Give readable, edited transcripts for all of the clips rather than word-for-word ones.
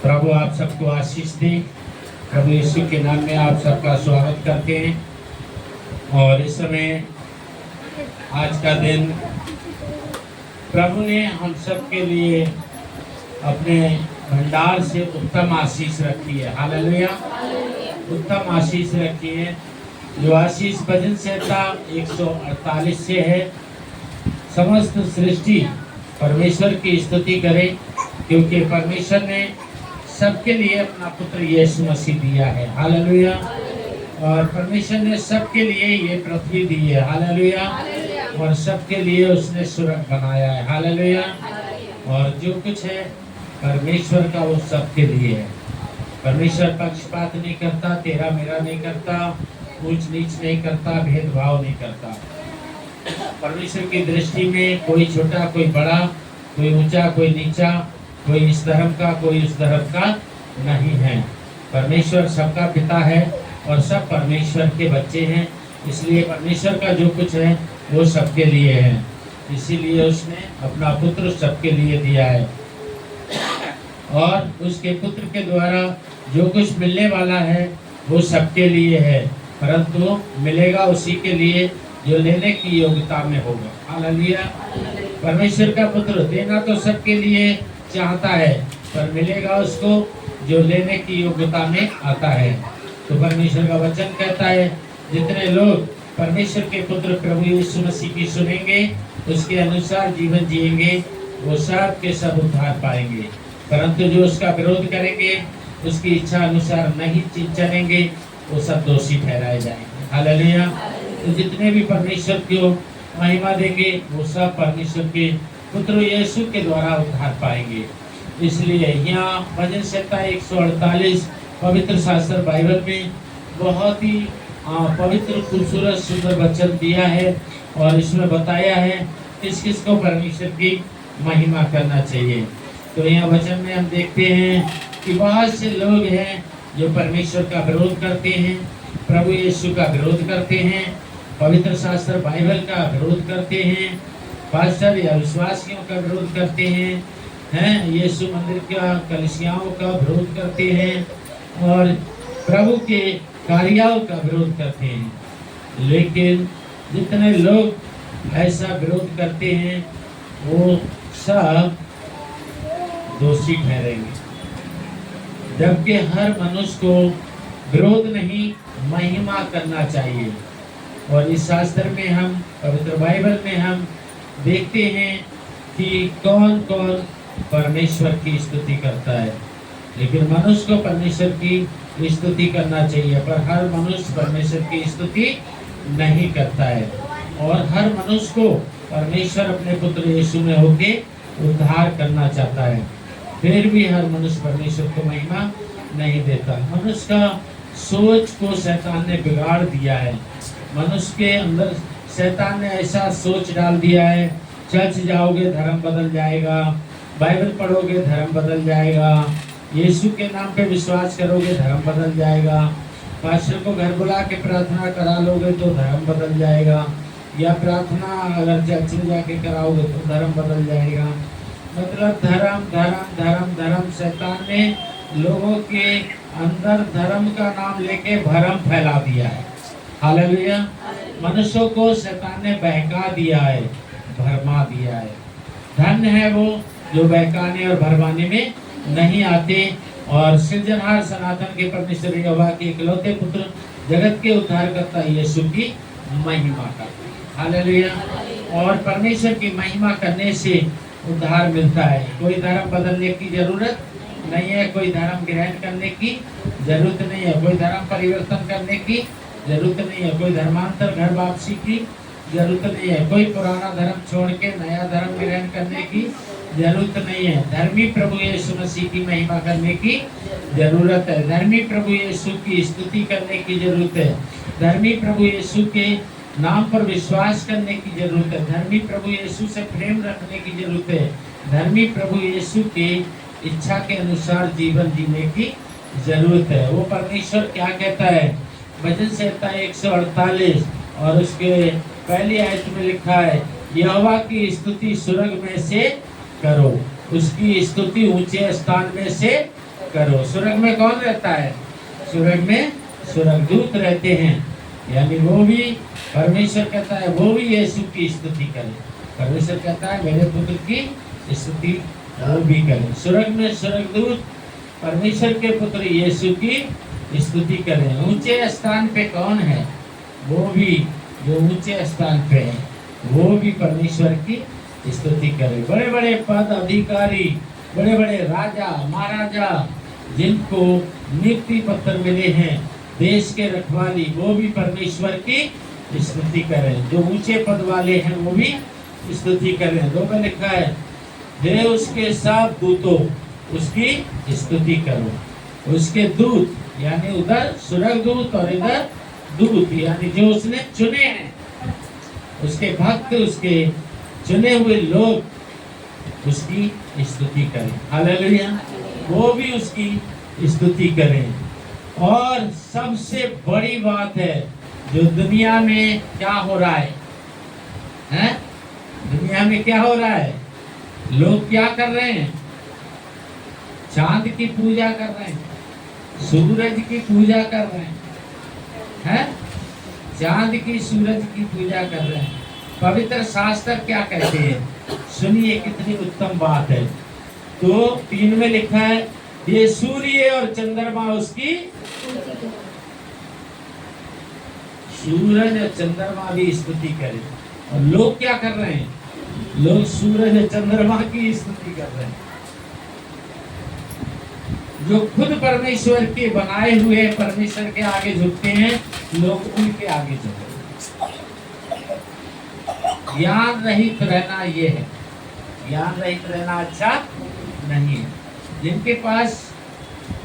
प्रभु आप सबको आशीष दे। प्रभु यीशु के नाम में आप सबका स्वागत करते हैं। और इस समय आज का दिन प्रभु ने हम सब के लिए अपने भंडार से उत्तम आशीष रखी है। हालेलुया, उत्तम आशीष रखी है। जो आशीष भजन संहिता 148 से है। समस्त सृष्टि परमेश्वर की स्तुति करे, क्योंकि परमेश्वर ने सबके लिए अपना पुत्र यीशु मसीह दिया है। हालेलुया। और परमेश्वर ने सबके लिए ये पृथ्वी दी है। हालेलुया। और सबके लिए उसने स्वर्ग बनाया है। हालेलुया। और जो कुछ है परमेश्वर का वो सबके लिए है। परमेश्वर पक्षपात नहीं करता, तेरा मेरा नहीं करता, ऊंच नीच नहीं करता, भेदभाव नहीं करता। परमेश्वर की दृष्टि में कोई छोटा कोई बड़ा, कोई ऊंचा कोई नीचा, कोई इस धर्म का कोई उस धर्म का नहीं है। परमेश्वर सबका पिता है और सब परमेश्वर के बच्चे हैं। इसलिए परमेश्वर का जो कुछ है वो सबके लिए है। इसीलिए उसने अपना पुत्र सबके लिए दिया है। और उसके पुत्र के द्वारा जो कुछ मिलने वाला है वो सबके लिए है, परंतु मिलेगा उसी के लिए जो लेने की योग्यता में होगा। हालेलुया। परमेश्वर का पुत्र देना तो सबके लिए चाहता है, पर मिलेगा उसको जो लेने की योग्यता में आता है। तो परमेश्वर का वचन कहता है, जितने लोग परमेश्वर के पुत्र प्रभु यीशु मसीह की सुनेंगे, उसके अनुसार जीवन जिएंगे, वो सब के सब उद्धार पाएंगे। परंतु जो उसका विरोध करेंगे, उसकी इच्छा अनुसार नहीं चलेंगे, वो सब दोषी ठहराए जाएंगे। हालेलुया। तो जितने भी परमेश्वर को महिमा देंगे, वो सब परमेश्वर के पुत्र यीशु के द्वारा उद्धार पाएंगे। इसलिए यहाँ भजन संहिता 148 पवित्र शास्त्र बाइबल में बहुत ही पवित्र खूबसूरत सुंदर वचन दिया है। और इसमें बताया है किस किस को परमेश्वर की महिमा करना चाहिए। तो यहाँ वचन में हम देखते हैं कि बहुत से लोग हैं जो परमेश्वर का विरोध करते हैं, प्रभु यीशु का विरोध करते हैं, पवित्र शास्त्र बाइबल का विरोध करते हैं, पास्टर या विश्वासियों का विरोध करते हैं, यीशु मंदिर का कलीसियाओं का विरोध करते हैं और प्रभु के कार्यों का विरोध करते हैं। लेकिन जितने लोग ऐसा विरोध करते हैं वो सब दोषी ठहरेंगे, जबकि हर मनुष्य को विरोध नहीं महिमा करना चाहिए। और इस शास्त्र में हम पवित्र बाइबल में हम देखते हैं कि कौन कौन परमेश्वर की स्तुति करता है। लेकिन मनुष्य को परमेश्वर की स्तुति करना चाहिए, पर हर मनुष्य परमेश्वर की स्तुति नहीं करता है। और हर मनुष्य को परमेश्वर अपने पुत्र यीशु में होके उद्धार करना चाहता है, फिर भी हर मनुष्य परमेश्वर को महिमा नहीं देता। मनुष्य का सोच को शैतान ने बिगाड़ दिया है। मनुष्य के अंदर शैतान ने ऐसा सोच डाल दिया है, चर्च जाओगे धर्म बदल जाएगा, बाइबल पढ़ोगे धर्म बदल जाएगा, यीशु के नाम पे विश्वास करोगे धर्म बदल जाएगा, पास्टर को घर बुला के प्रार्थना करा लोगे तो धर्म बदल जाएगा, या प्रार्थना अगर चर्च में जाके कराओगे तो धर्म बदल जाएगा। मतलब धर्म धर्म धर्म धर्म। शैतान ने लोगों के अंदर धर्म का नाम लेके भरम फैला दिया है। हालेलुया। मनुष्यों को शैतान ने बहका दिया है, भरमा दिया है। धन्य है वो जो बहकाने और भरमाने में नहीं आते और सृजनहार सनातन के परमेश्वर यहोवा के इकलौते पुत्र जगत के उद्धारकर्ता यीशु की महिमा करते हैं। हालेलुया। और परमेश्वर की महिमा करने से उद्धार मिलता है। कोई धर्म बदलने की जरूरत नहीं है, कोई धर्म ग्रहण करने की जरूरत नहीं है, कोई धर्म परिवर्तन करने की जरूरत नहीं है, कोई धर्मांतर घर वापसी की जरूरत नहीं है, कोई पुराना धर्म छोड़ के नया धर्म ग्रहण करने की जरूरत नहीं है। धर्मी प्रभु यीशु मसीह की महिमा करने की जरूरत है। धर्मी प्रभु यीशु की स्तुति करने की जरूरत है। धर्मी प्रभु यीशु के नाम पर विश्वास करने की जरूरत है। धर्मी प्रभु यीशु से प्रेम रखने की जरूरत है। धर्मी प्रभु यीशु के इच्छा के अनुसार जीवन जीने की जरूरत है। वो परमेश्वर क्या कहता है? भजन संहिता 148 और उसके पहली आयत में लिखा है, यहोवा की स्तुति स्वर्ग में से करो, उसकी स्तुति ऊंचे स्थान में से करो। स्वर्ग में कौन रहता है? स्वर्ग में स्वर्गदूत रहते हैं, यानी वो भी, परमेश्वर कहता है वो भी यीशु की स्तुति करे। परमेश्वर कहता है मेरे पुत्र की स्तुति वो भी करे। स्वर्ग में स्वर्गदूत परमेश्वर के पुत्र यीशु की स्तुति करें। ऊंचे स्थान पे कौन है? वो भी जो ऊंचे स्थान पे है वो भी परमेश्वर की स्तुति करे। बड़े बड़े पद अधिकारी, बड़े बड़े राजा महाराजा जिनको नियुक्ति पत्र मिले हैं, देश के रखवाली, वो भी परमेश्वर की स्तुति करें। जो ऊंचे पद वाले हैं वो भी स्तुति करें। दो में लिखा है हे उसके सब दूतों उसकी स्तुति करो। उसके दूत यानी उधर स्वर्गदूत और इधर दूत, यानी जो उसने चुने हैं, उसके भक्त, उसके चुने हुए लोग उसकी स्तुति करें। हालेलुया। वो भी उसकी स्तुति करें। और सबसे बड़ी बात है जो दुनिया में क्या हो रहा है, हैं? दुनिया में क्या हो रहा है? लोग क्या कर रहे हैं? चांद की पूजा कर रहे हैं, सूरज की पूजा कर रहे हैं, चांद की सूरज की पूजा कर रहे हैं। पवित्र शास्त्र क्या कहते हैं? सुनिए कितनी उत्तम बात है। तो 3 में लिखा है ये सूर्य और चंद्रमा उसकी, सूरज और चंद्रमा भी स्तुति करें। और लोग क्या कर रहे हैं? लोग सूरज और चंद्रमा की स्तुति कर रहे हैं। जो खुद परमेश्वर के बनाए हुए परमेश्वर के आगे झुकते हैं, लोग उनके आगे झुकते हैं। ज्ञान रहित रहना ये है, ज्ञान रहित रहना अच्छा नहीं है। जिनके पास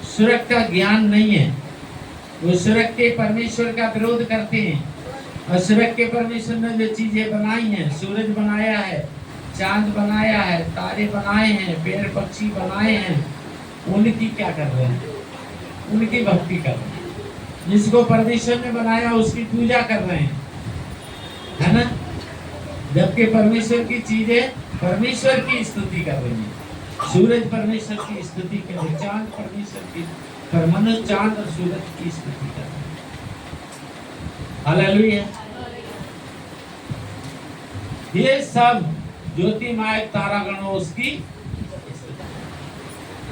स्वर्ग का ज्ञान नहीं है वो स्वर्ग के परमेश्वर का विरोध करते हैं। और स्वर्ग के परमेश्वर ने जो चीजें बनाई हैं, सूरज बनाया है, चांद बनाया है, तारे बनाए हैं, पेड़ पक्षी बनाए हैं, उनकी क्या कर रहे हैं? उनकी भक्ति कर रहे हैं। जिसको परमेश्वर ने बनाया उसकी पूजा कर रहे हैं, है ना? जबकि परमेश्वर की चीजें परमेश्वर की स्तुति कर रही हैं। सूरज परमेश्वर की स्तुति कर रहे, चांद परमेश्वर की, पर मनुष्य चांद और सूरज की स्तुति कर रहे हैं। हालेलुया। ये सब ज्योतिर्मय तारागणों उसकी,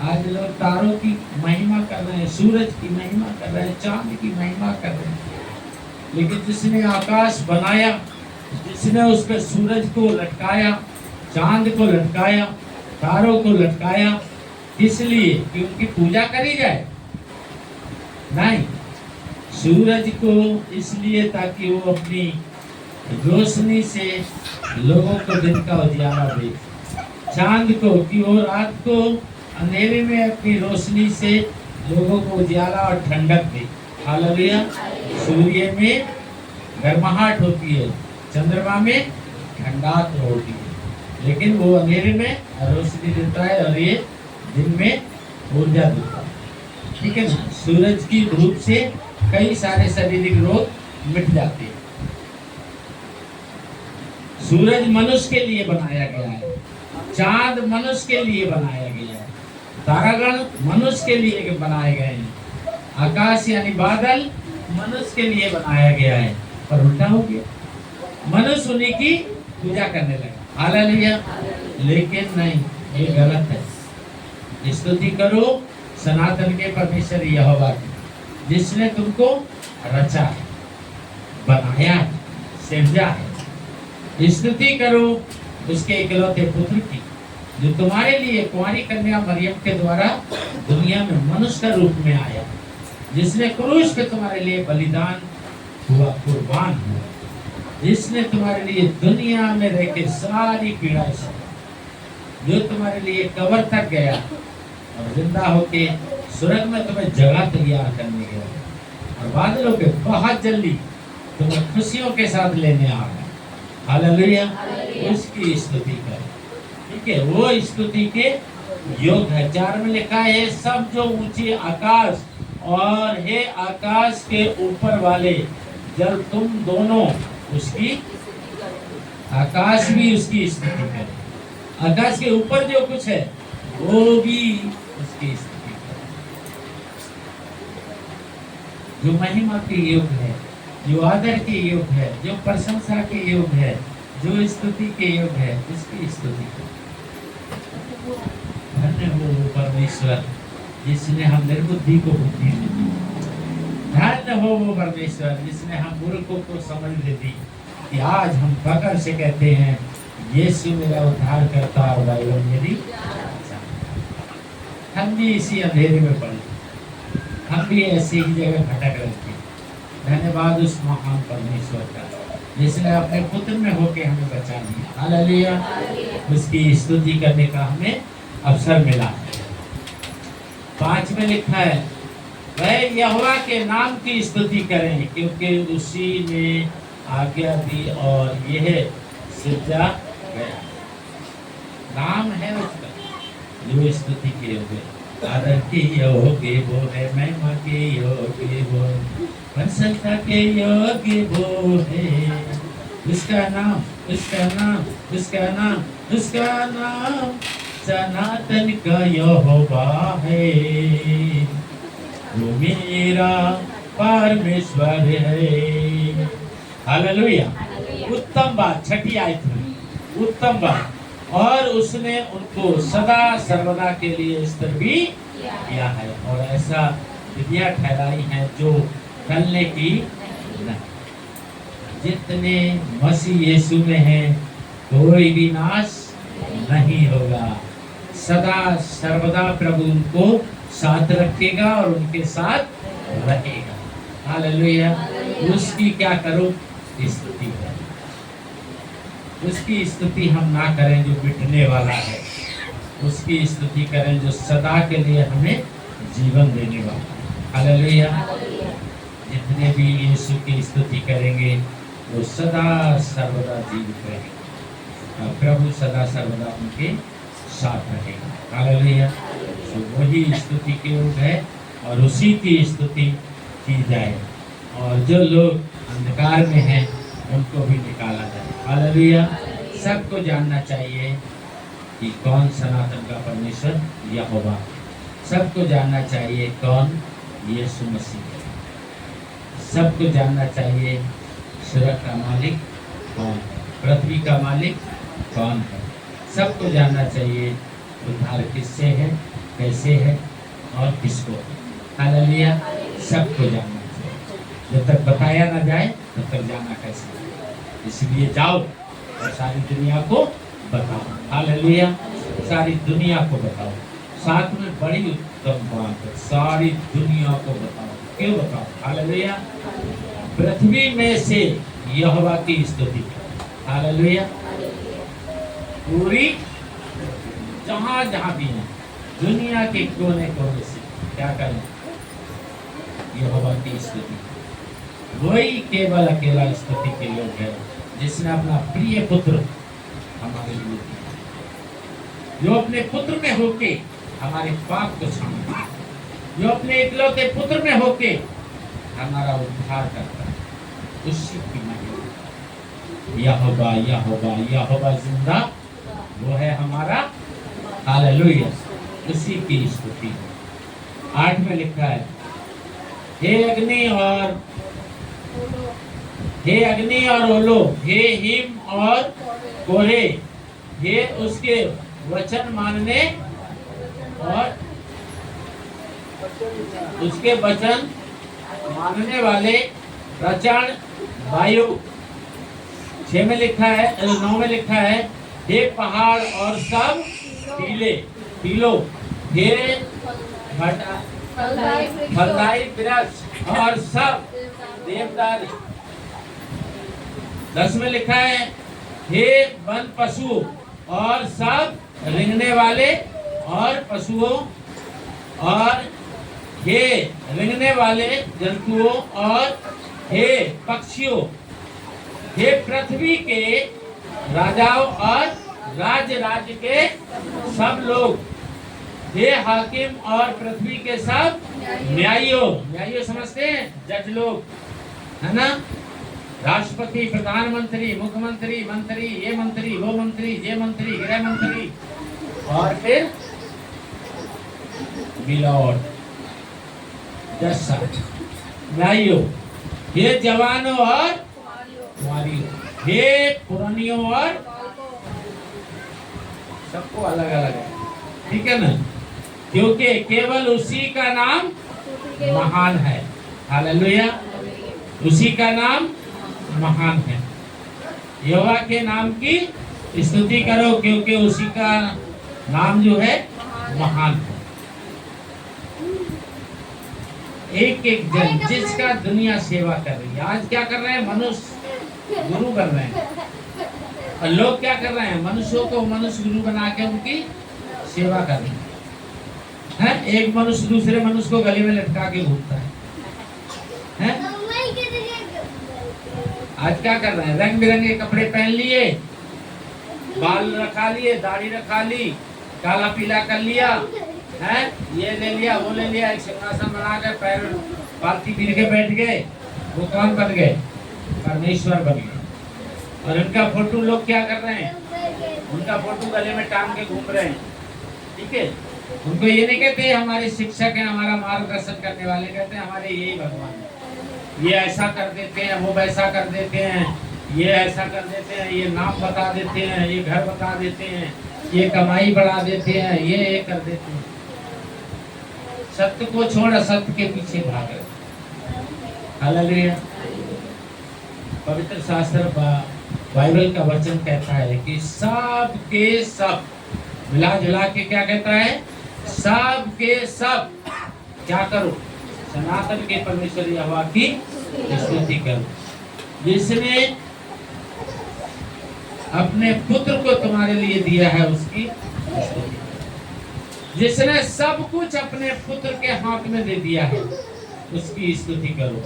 आज लोग तारों की महिमा कर रहे हैं, सूरज की महिमा कर रहे हैं, चांद की महिमा कर रहे हैं। लेकिन जिसने आकाश बनाया, जिसने उसके सूरज को लटकाया, चांद को लटकाया, तारों को लटकाया, इसलिए कि उनकी पूजा करी जाए? नहीं, सूरज को इसलिए ताकि वो अपनी रोशनी से लोगों को दिन का उजियारा दे, चांद को कि वो रात को अंधेरे में अपनी रोशनी से लोगों को उजियारा और ठंडक दे। हालेलुया। सूर्य में गर्माहट होती है, चंद्रमा में ठंडाक होती है, लेकिन वो अंधेरे में रोशनी देता है और ये दिन में ऊर्जा देता है। ठीक है ना? सूरज की धूप से कई सारे शारीरिक रोग मिट जाते हैं। सूरज मनुष्य के लिए बनाया गया है, चांद मनुष्य के लिए बनाया गया है, तारागण मनुष्य के लिए बनाए गए हैं, आकाश यानी बादल मनुष्य के लिए बनाया गया है। पर उल्टा हो गया, मनुष्य उन्हीं की पूजा करने लगा। हालेलुया। लेकिन नहीं, ये गलत है। स्तुति करो सनातन के परमेश्वर यहोवा की, जिसने तुमको रचा है, बनाया है, सिरजा है। स्तुति करो उसके इकलौते पुत्र की, जो तुम्हारे लिए कुंवारी कन्या मरियम के द्वारा दुनिया में मनुष्य का रूप में आया, जिसने क्रूस पे तुम्हारे लिए बलिदान हुआ, कुर्बान हुआ, जिसने तुम्हारे लिए दुनिया में रह के सारी पीड़ाएं सही, जो तुम्हारे लिए कब्र तक गया और जिंदा होके स्वर्ग में तुम्हें जगह तैयार करने गया और बादलों पे बहुत जल्दी तुम्हें खुशियों के साथ लेने आ रहा है। हालेलुया। उसकी स्तुति कर। ठीक है, वो स्तुति के योग है। 4 में लिखा है सब जो ऊंचे आकाश और हे आकाश के ऊपर वाले जब तुम दोनों उसकी, आकाश भी उसकी स्तुति करे, आकाश के ऊपर जो कुछ है वो भी उसकी स्तुति करे। जो महिमा के योग है, जो आदर के योग है, जो प्रशंसा के योग है, जो स्तुति के योग है, उसकी स्तुति करो। धन्य हो वो परमेश्वर जिसने हम निर्बुद्धि को बुद्धि दी। धन्य हो वो परमेश्वर जिसने हम मूर्खों को समझ दे दी कि आज हम फकर से कहते हैं यीशु मेरा उद्धार करता और एवं मेरी। हम भी इसी अंधेरे में पड़े, हम भी ऐसी ही जगह भटक रहे थे। धन्यवाद उस महान परमेश्वर का जिसने अपने पुत्र में होके हमें बचा लिया। हालेलुया। उसकी स्तुति करने का हमें अवसर मिला। 5 में लिखा है वह यहोवा के नाम की स्तुति करें क्योंकि उसी ने आज्ञा दी और यह सिजा गया। नाम है उसका जो स्तुति के योग्य, आदर के योग्य वो है, महिमा के योग्य वो, प्रशंसा के योग्य वो है। उसका नाम, उसका नाम, उसका नाम, उसका नाम सनातन का यहोवा है। वो मेरा परमेश्वर है। हालेलुया। उत्तम बात, 6ठी आयत में उत्तम बात। और उसने उनको सदा सर्वदा के लिए स्थिर भी किया है और ऐसा विधियां ठहराई हैं जो टलने की नहीं। जितने मसीह यीशु में हैं कोई भी नाश नहीं होगा। सदा सर्वदा प्रभु उनको साथ रखेगा और उनके साथ रहेगा। हालेलुया। उसकी क्या करो? स्तुति करो। उसकी स्तुति हम ना करें जो मिटने वाला है, उसकी स्तुति करें जो सदा के लिए हमें जीवन देने वाला है। हालेलुया। जितने भी यीशु की स्तुति करेंगे वो सदा सर्वदा जीवित रहेंगे और प्रभु सदा सर्वदा उनके साथ रहेगा। हालेलुया। तो वही स्तुति के योग है और उसी की स्तुति की जाए और जो लोग अंधकार में हैं उनको भी निकाला जाए। हालेलुया। सबको जानना चाहिए कि कौन सनातन का परमेश्वर यहोवा। सबको जानना चाहिए कौन यीशु मसीह है। सबको जानना चाहिए स्वर्ग का मालिक कौन है, पृथ्वी का मालिक कौन है। सबको जानना चाहिए उद्धार किससे है, कैसे है और किसको है। हालेलुया। सबको जानना चाहिए। जब तक बताया ना जाए तब तक जाना कैसे। इसलिए जाओ और सारी दुनिया को बताओ। हालेलुया। सारी दुनिया को बताओ। साथ में बड़ी उत्तम बात है, सारी दुनिया को बताओ। क्यों बताओ? हालेलुया। पृथ्वी में से यहोवा की स्तुति। हालेलुया। पूरी जहां जहां भी है दुनिया के कोने कोने से क्या करें? यहोवा की स्तुति। वही केवल अकेला स्तुति के योग है जिसने अपना प्रिय पुत्र हमारे लिए दिया, जो अपने पुत्र में होके हमारे पाप को क्षमा, जो अपने इकलौते पुत्र में होके हमारा उद्धार करता है। उसी की महिमा। यहोवा यहोवा यहोवा जिंदा, वो है हमारा। हालेलुया। उसी की स्तुति। 8 में लिखा है हे अग्नि और ओलो, हे हिम और कोरे, हे उसके वचन मानने और उसके वचन मानने वाले प्रचंड वायु। 6 में लिखा है, 9 में लिखा है हे पहाड़ और सब टीलो, हे फलदायी वृक्ष और सब देवदार। 10 में लिखा है हे वन पशु और सब रेंगने वाले और पशुओं और हे रेंगने वाले जंतुओं और हे पक्षियों, हे पृथ्वी के राजाओं और राज्य के सब लोग, हे हाकिम और पृथ्वी के सब न्यायियों समझते हैं? जज लोग, है ना? राष्ट्रपति, प्रधानमंत्री, मुख्यमंत्री, मंत्री, ये मंत्री, वो मंत्री, ये मंत्री, गृह मंत्री और फिर मिलॉर्ड, जज साहब, भाइयों, हे जवानों और कुंवारियों, हे पुरानियों और सबको अलग अलग है, ठीक है ना? क्योंकि केवल उसी का नाम महान है। हालेलुया, उसी का नाम महान है। यहोवा के नाम की स्तुति करो, क्योंकि उसी का नाम जो है महान है। एक एक जन जिसका दुनिया सेवा कर रही है, आज क्या कर रहे हैं? मनुष्य गुरु बन रहे हैं, और लोग क्या कर रहे हैं? मनुष्यों को मनुष्य गुरु बना के उनकी सेवा कर रहे हैं। एक मनुष्य दूसरे मनुष्य को गले में लटका के घूमता है। आज क्या कर रहे हैं? रंग बिरंगे कपड़े पहन लिए, बाल रखा लिए, दाढ़ी रखा ली, काला पीला कर लिया, है ये ले लिया, वो ले लिया, एक सिंहासन बना कर पैर पालती पीर के बैठ गए। वो कौन बन गए? परमेश्वर बन गए। और उनका फोटो लोग क्या कर रहे हैं? उनका फोटो गले में टांग के घूम रहे हैं, ठीक है? उनको ये नहीं कहते हमारे शिक्षक हैं, हमारा मार्गदर्शन करने वाले, कहते हैं हमारे यही भगवान है। ये ऐसा कर देते हैं, वो वैसा कर देते हैं, ये ऐसा कर देते हैं, ये नाम बता देते हैं, ये घर बता देते हैं, ये कमाई बढ़ा देते हैं, ये कर देते हैं। सत्य को छोड़ असत्य के पीछे भाग रहे। हालेलुया। पवित्र शास्त्र बाइबल का वचन कहता है कि सब के सब मिला जुला के क्या कहता है? सब के सब क्या करो? सनातन के परमेश्वर यहोवा की स्तुति करो, जिसने अपने पुत्र को तुम्हारे लिए दिया है, उसकी स्तुति। जिसने सब कुछ अपने पुत्र के हाथ में दे दिया है, उसकी स्तुति करो।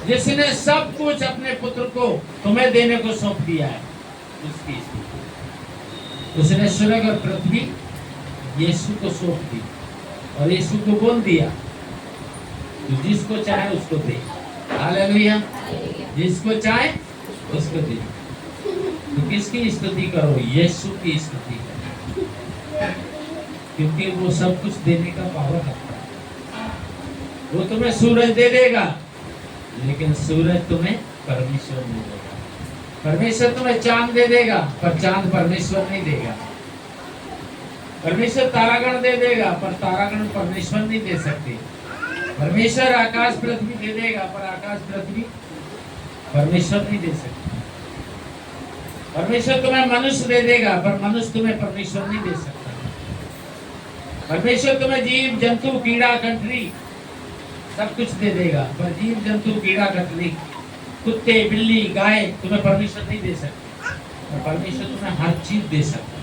जिसने सब कुछ अपने पुत्र को तुम्हें देने को सौंप दिया है, उसकी स्तुति। उसने स्वर्ग और पृथ्वी यीशु को सौंप दी, और यीशु को बोल दिया तो जिसको चाहे उसको दे। हालेलुया। जिसको चाहे उसको दे। तो किसकी स्तुति करो? यीशु की स्तुति करो, क्योंकि वो सब कुछ देने का पावर रखता है। वो तुम्हें सूरज दे देगा, लेकिन सूरज तुम्हें परमेश्वर नहीं देगा। परमेश्वर तुम्हें चांद दे देगा, पर चांद परमेश्वर नहीं देगा। परमेश्वर तारागण दे देगा, पर तारागण परमेश्वर नहीं दे सकते। परमेश्वर आकाश पृथ्वी दे देगा, पर आकाश पृथ्वी परमेश्वर नहीं दे सकते। परमेश्वर तुम्हें मनुष्य दे देगा, पर मनुष्य तुम्हें परमेश्वर नहीं दे सकता। परमेश्वर तुम्हें जीव जंतु कीड़ा कटरी सब कुछ दे देगा, पर जीव जंतु कीड़ा कटरी कुत्ते बिल्ली गाय तुम्हें परमेश्वर नहीं दे सकते। और परमेश्वर तुम्हें हर चीज दे सकता है।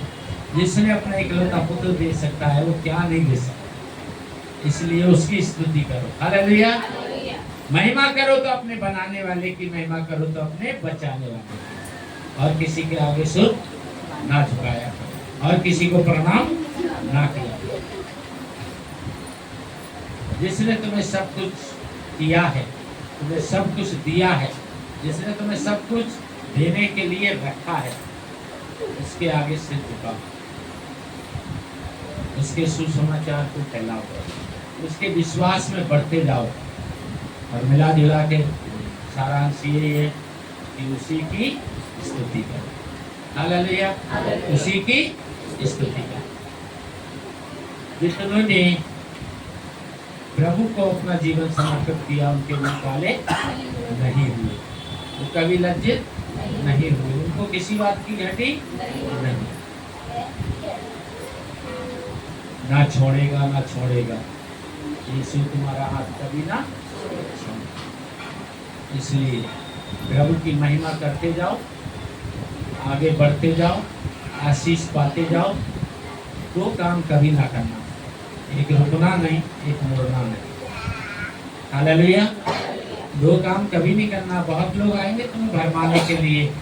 जिसने अपना इकलौता पुत्र दे सकता है, वो क्या नहीं दे सकता। इसलिए उसकी स्तुति करो। हालेलुया। महिमा करो तो अपने बनाने वाले की, महिमा करो तो अपने बचाने वाले की। और किसी के आगे सुर ना झुकाया करो, और किसी को प्रणाम ना किया। जिसने तुम्हें सब कुछ दिया है, तुम्हें सब कुछ दिया है, जिसने तुम्हें सब कुछ देने के लिए रखा है, उसके आगे सिर झुकाओ, उसके सुसमाचार को फैलाओ, उसके विश्वास में बढ़ते जाओ। और मिला जुला के सारांश ये है कि उसी की स्तुति करो। हालेलुया। उसी की स्तुति करो। जिन्होंने प्रभु को अपना जीवन समर्पित किया, उनके मुंह काले नहीं हुए, वो कभी लज्जित नहीं हुए, उनको किसी बात की घटी नहीं। ना छोड़ेगा ना छोड़ेगा, यीशु तुम्हारा हाथ कभी ना छोड़ेगा। इसलिए प्रभु की महिमा करते जाओ, आगे बढ़ते जाओ, आशीष पाते जाओ। दो काम कभी ना करना, एक रुकना नहीं, एक मुड़ना नहीं। हालेलुया। दो काम कभी नहीं करना। बहुत लोग आएंगे तुम्हें भरमाने के लिए,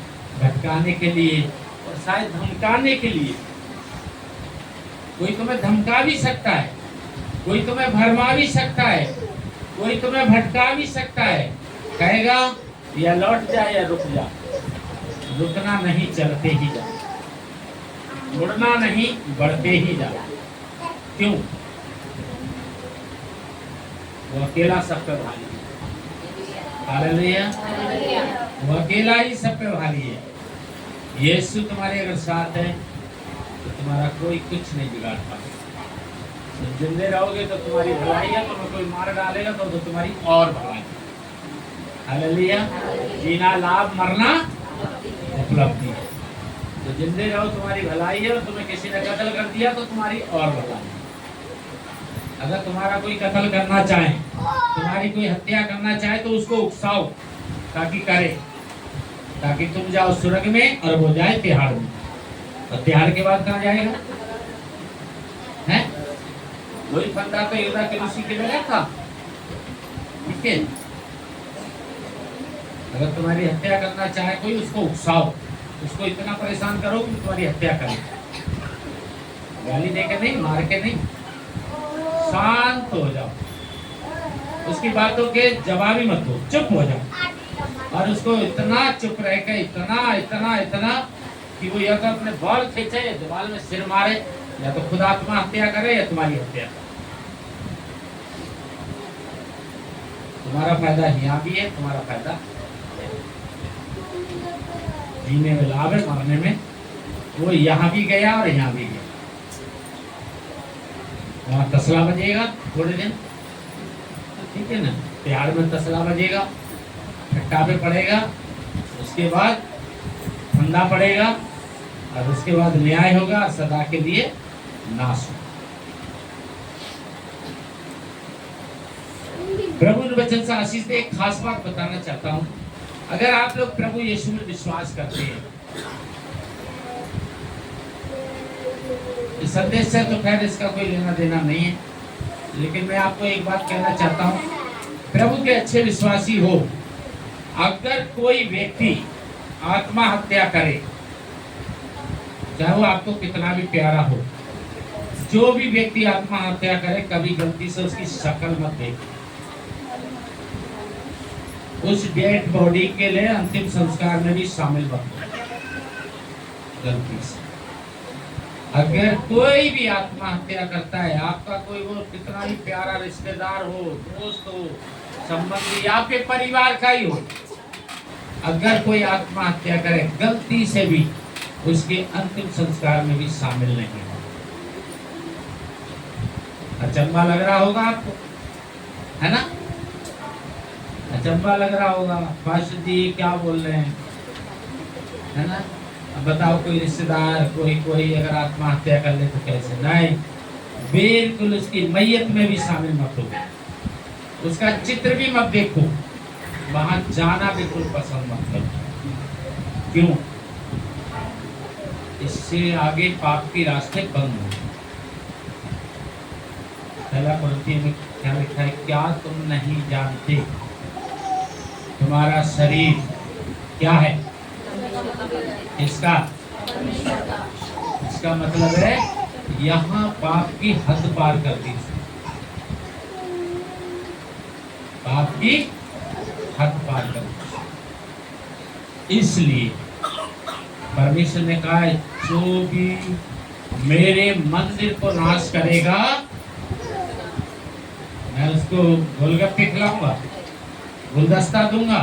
भटकाने के लिए, और शायद धमकाने के लिए। कोई तुम्हें धमका भी सकता है, कोई तुम्हें भरमा भी सकता है, कोई तुम्हें भटका भी सकता है। कहेगा या लौट जा या रुक जा। रुकना नहीं, चलते ही जा। मुड़ना नहीं, बढ़ते ही जा। क्यों? वो अकेला सब पे भारी है। हालेलुया। वो अकेला ही सब पे भारी है। यीशु तुम्हारे अगर साथ है तो तुम्हारा कोई कुछ नहीं बिगाड़ पाएगा। तो जिंदे रहोगे तो तुम्हारी भलाई है, तुम्हें कोई मार डालेगा तो तुम्हारी और भलाई। हालेलुया। जीना लाभ, मरना उपलब्धि है। तो जिंदे रहो तुम्हारी भलाई है, और तुम्हें किसी ने कत्ल कर दिया तो तुम्हारी और भलाई। अगर तुम्हारा कोई कत्ल करना चाहे, तुम्हारी कोई हत्या करना चाहे, तो उसको उकसाओ ताकि करे, ताकि तुम जाओ स्वर्ग में और वो जाए तिहाड़ में। और तिहाड़ के बाद कहाँ जाएगा? हैं? वही फंदा तो यहूदा के उसी के लगा था। ठीक है। अगर तुम्हारी हत्या करना चाहे कोई, उसको उकसाओ, उसको इतना परेशान करो कि तुम्हारी हत्या करे। गाली देकर नहीं, मार के नहीं, शांत हो जाओ, उसकी बातों के जवाब ही मत दो, चुप हो जाओ। और उसको इतना चुप रह के इतना इतना इतना कि वो या तो अपने बाल खींचे, या दीवार में सिर मारे, या तो खुद आत्महत्या करे, या तुम्हारी हत्या करे। तुम्हारा फायदा यहाँ भी है, तुम्हारा फायदा जीने में लाभ है, मरने में। वो यहाँ भी गया और यहाँ भी गया। वहाँ तसला बजेगा थोड़े दिन, ठीक है ना, तिहाड़ में तसला बजेगा, खट्टा पे पड़ेगा, उसके बाद फंदा पड़ेगा, और उसके बाद न्याय होगा, सदा के लिए नाश होगा। प्रभु ने वचन से आशीष दे। एक खास बात बताना चाहता हूँ। अगर आप लोग प्रभु यीशु में विश्वास करते हैं, इस संदेश से तो खैर इसका कोई लेना देना नहीं है, लेकिन मैं आपको एक बात कहना चाहता हूँ। प्रभु के अच्छे विश्वासी हो, अगर कोई व्यक्ति आत्महत्या करे, चाहे वो आपको कितना भी प्यारा हो, जो भी व्यक्ति आत्महत्या करे, कभी गलती से उसकी शक्ल मत देखो। उस डेड बॉडी के लिए अंतिम संस्कार में भी शामिल मत हो गलती से। अगर कोई भी आत्महत्या करता है, आपका कोई वो कितना भी प्यारा रिश्तेदार हो, दोस्त हो, संबंधी, आपके परिवार का ही हो, अगर कोई आत्महत्या करे गलती से भी, उसके अंतिम संस्कार में भी शामिल नहीं हो। अचंबा लग रहा होगा आपको, है ना? अचंबा लग रहा होगा, पास्टर जी क्या बोल रहे हैं, है ना? अब बताओ, कोई रिश्तेदार कोई अगर आत्महत्या कर ले तो कैसे? नहीं, बिल्कुल उसकी मैयत में भी शामिल मत हो, उसका चित्र भी मत देखो, वहां जाना बिल्कुल पसंद मत करो। क्यों? इससे आगे पाप के रास्ते बंद हो। पहला कुरिन्थियों में क्या लिखा है? क्या तुम नहीं जानते तुम्हारा शरीर क्या है? इसका मतलब है यहाँ पाप की हद पार कर दी, पाप की हद पार कर दी। इसलिए परमेश्वर ने कहा है, जो भी मेरे मंदिर को नाश करेगा, मैं उसको गोलगप्पे खिलाऊंगा, गुलदस्ता दूंगा,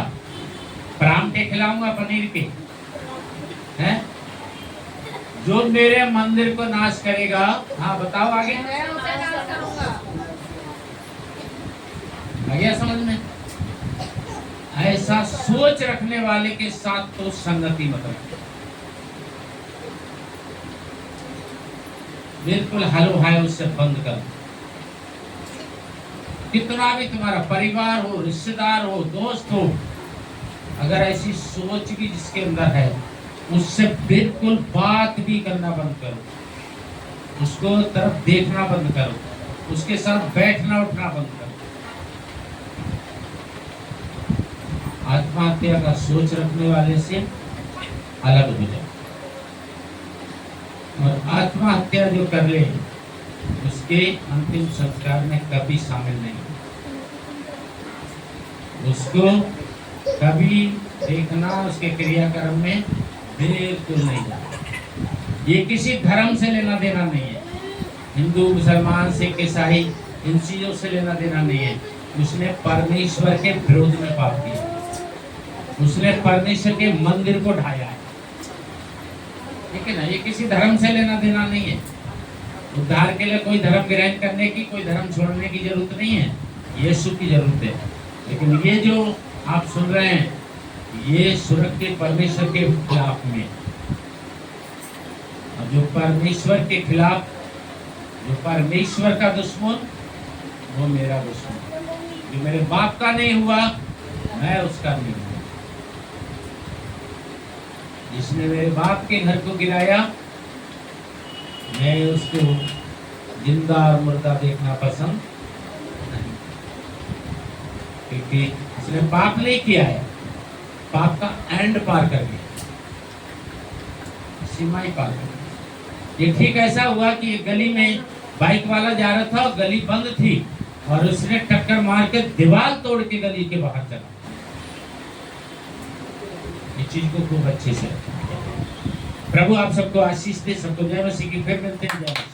परांठे खिलाऊंगा पनीर के, हैं? जो मेरे मंदिर को नाश करेगा, हाँ बताओ आगे, आ गया समझ में? ऐसा सोच रखने वाले के साथ तो संगति मत रखो, बिल्कुल हलो हाय उससे बंद कर। कितना भी तुम्हारा परिवार हो, रिश्तेदार हो, दोस्त हो, अगर ऐसी सोच भी जिसके अंदर है, उससे बिल्कुल बात भी करना बंद करो, उसको तरफ देखना बंद करो, उसके साथ बैठना उठना बंद करो। आत्महत्या का सोच रखने वाले से अलग हो जाओ। और आत्महत्या जो कर ले, उसके अंतिम संस्कार में कभी शामिल नहीं, उसको कभी देखना उसके क्रियाक्रम में बिल्कुल नहीं जाना। ये किसी धर्म से लेना देना नहीं है, हिंदू, मुसलमान, सिख, ईसाई, इन चीजों से लेना देना नहीं है। उसने परमेश्वर के विरोध में पाप किया, उसने परमेश्वर के मंदिर को ढाया है। ठीक है ना, ये किसी धर्म से लेना देना नहीं है। उद्धार के लिए कोई धर्म ग्रहण करने की, कोई धर्म छोड़ने की जरूरत नहीं है, यीशु की जरूरत है। लेकिन ये जो आप सुन रहे हैं, ये स्वर्ग के परमेश्वर के खिलाफ में, और जो परमेश्वर के खिलाफ, जो परमेश्वर का दुश्मन, वो मेरा दुश्मन। जो मेरे बाप का नहीं हुआ, मैं उसका नहीं हुआ। जिसने मेरे बाप के घर को गिराया, मैं उसको जिंदा और मुर्दा देखना पसंद नहीं, क्योंकि उसने पाप नहीं किया है, पाप का एंड पार कर गया, सीमा ही पार कर गया। ये ठीक ऐसा हुआ कि गली में बाइक वाला जा रहा था और गली बंद थी, और उसने टक्कर मार के दीवार तोड़ के गली के बाहर चला। इस चीज को खूब अच्छे से, प्रभु आप सबको आशीष दे, सबको जय मसीह की। फिर मिलते हैं।